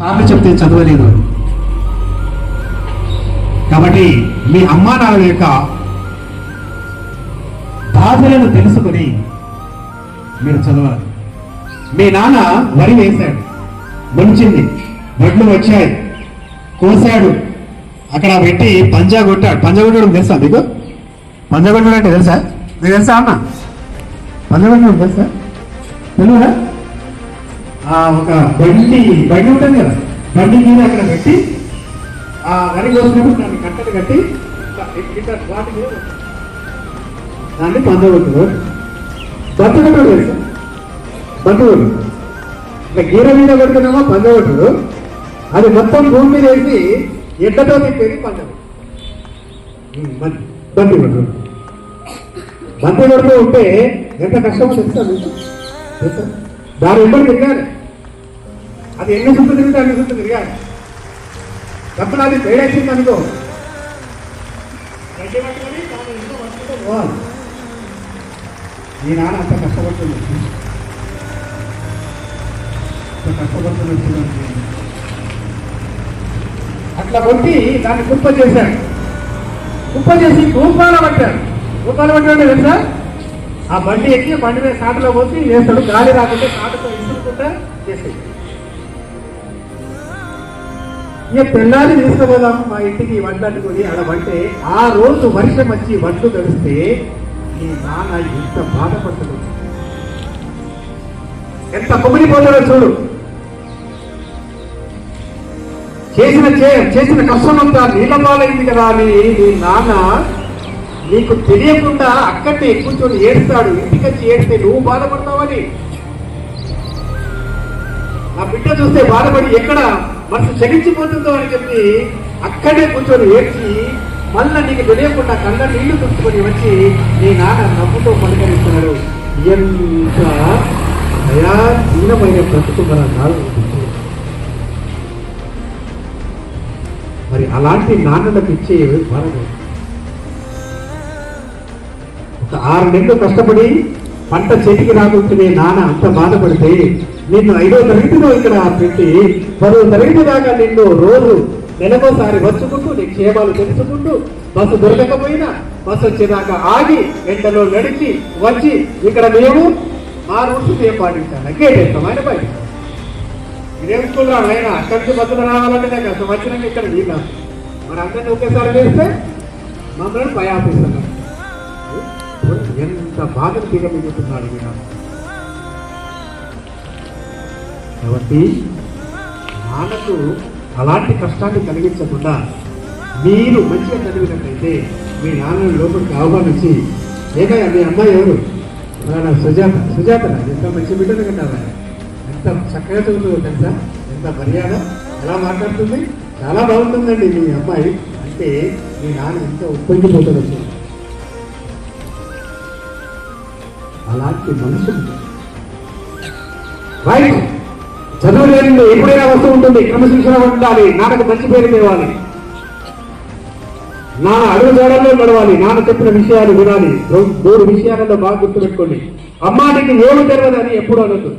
సార్లు చెప్తే చదవలేదు. కాబట్టి మీ అమ్మా నాన్నల యొక్క బాధలను తెలుసుకొని మీరు చదవాలి. మీ నాన్న వరి వేశాడు, ముంచింది, వడ్లు వచ్చాయి, కోసాడు, అక్కడ పెట్టి పంజా కొట్టాడు. పంజా కొట్టడం తెలుసా మీకు? పంజా కొట్టడం అంటే తెలుసా? మీకు తెలుసా అన్న? పంజా కొట్టడం తెలుసా? తెలుసా? ఒక బండి ఉంటుంది కదా, బండి మీద అక్కడ పెట్టి ఆ వరి కోసినప్పుడు దాన్ని కట్టలు కట్టి వాటి మీద దాన్ని పంజా కొట్టుకోడు. బంతి కొట్టడు తెలుసా? బంతి కొట్టు ఇట్లా గీర మీద కొడుతున్నామో పంజా కొట్టుడు, అది మొత్తం భూమి మీద వేసి ఎడ్డతో తిప్పేది పంజా బంతి కొట్టు. బంతి కొడుతూ ఉంటే ఎంత కష్టమో తెలుసా మీకు? తెలుసా? దాని వెంబడి తిరగాలి. అది ఎన్ని చుట్టూ తిరిగితే అన్ని చుట్టూ తిరగాలి. తప్పుడు అది తేడేసింది అనుకో, గడ్డి పట్టుకొని తాను ఇంట్లో పట్టుకుంటూ పోవాలి. ఈ నాన్న అంత కష్టపడుతుంది, అట్లా కొట్టి దాన్ని కుప్ప చేశాడు. కుప్ప చేసి తూపాలు పట్టాడు. తూపాలు పట్టాడు తెలుసా? ఆ బండి ఎక్కి బండి మీద సాటలో పోసి వేస్తాడు. గాలి రాకుంటే సాటతో ఇసుకుంటా చేసేది. ఇక తెల్లారి తీసుకుపోదాం మా ఇంటికి వడ్లు కొని ఆడమంటే ఆ రోజు వర్షం వచ్చి వడ్లు తడిస్తే ఈ నాన్న ఎంత బాధపడతాడు, ఎంత పొగిడిపోతాడో చూడు. చేసిన కష్టం అంతా నీళ్ళ పాలైంది కదా అని నీ నాన్న నీకు తెలియకుండా అక్కడే కూర్చొని ఏడుస్తాడు. ఇంటికొచ్చి ఏడిస్తే నువ్వు బాధపడతావని, నా బిడ్డ చూస్తే బాధపడి ఎక్కడ మనసు చలించిపోతుందో అని చెప్పి అక్కడే కూర్చొని ఏడ్చి మళ్ళీ నీకు తెలియకుండా కళ్ళ నీళ్లు తుడుచుకొని వచ్చి నీ నాన్న నవ్వుతో పలకరిస్తున్నాడు. ఎంత దయాహీనమైన బ్రతుకు మన నాన్న. మరి అలాంటి నాన్నలకు ఇచ్చే భారత ఒక 6 నెలలు కష్టపడి పంట చేతికి రాకుంటే నాన్న అంత బాధపడితే నిన్ను 5వ తరగతిలో ఇక్కడ పెట్టి 10వ తరగతి దాకా నిన్ను రోజు నెలకోసారి వచ్చుకుంటూ నీ క్షేమాలు తెలుసుకుంటూ బస్సు దొరకకపోయినా బస్సు వచ్చేదాకా ఆగి ఎండలో నడిచి వచ్చి ఇక్కడ మేము మా రూల్స్ మేము పాటించాలి. గేటేస్తాం ఆయన బయట. ఇదేం స్కూల్ రాడు ఆయన, అక్కడి నుంచి బస్సులు రావాలంటే నాకు అసలు వచ్చినాక ఇక్కడ వీళ్ళ మరి అందరినీ ఒకేసారి వేస్తే మమ్మల్ని పై ఆఫీస్తున్నాడు. ఎంత బాధను దిగమిగుతున్నాడు వీళ్ళ. కాబట్టి నాన్నకు అలాంటి కష్టాన్ని కలిగించకుండా మీరు మంచిగా చదివినట్లయితే మీ నాన్నని లోపలికి ఆహ్వానించి, ఏమయ్యా మీ అమ్మాయి ఎవరు? సుజాత ఎంత మంచి బిడ్డను కట్టారా, ఎంత చక్కగా చదువుతుందో తెలుసా, ఎంత మర్యాద, ఎలా మాట్లాడుతుంది, చాలా బాగుంటుందండి మీ అమ్మాయి అంటే మీ నాన్న ఎంత ఉప్పొంగిపోతుంది. అలాంటి మనుషులు రైట్. చదువు లేని ఎప్పుడైనా వస్తూ ఉంటుంది, క్రమశిక్షణ ఉండాలి, నాన్నకు మంచి పేరు తేవాలి, నాన్న అడుగు జాడల్లో నడవాలి, నాన్న చెప్పిన విషయాలు వినాలి. 3 విషయాలలో బాగా గుర్తుపెట్టుకోండి. అమ్మానికి ఏమి తెలియదు అని ఎప్పుడు అనొద్దు.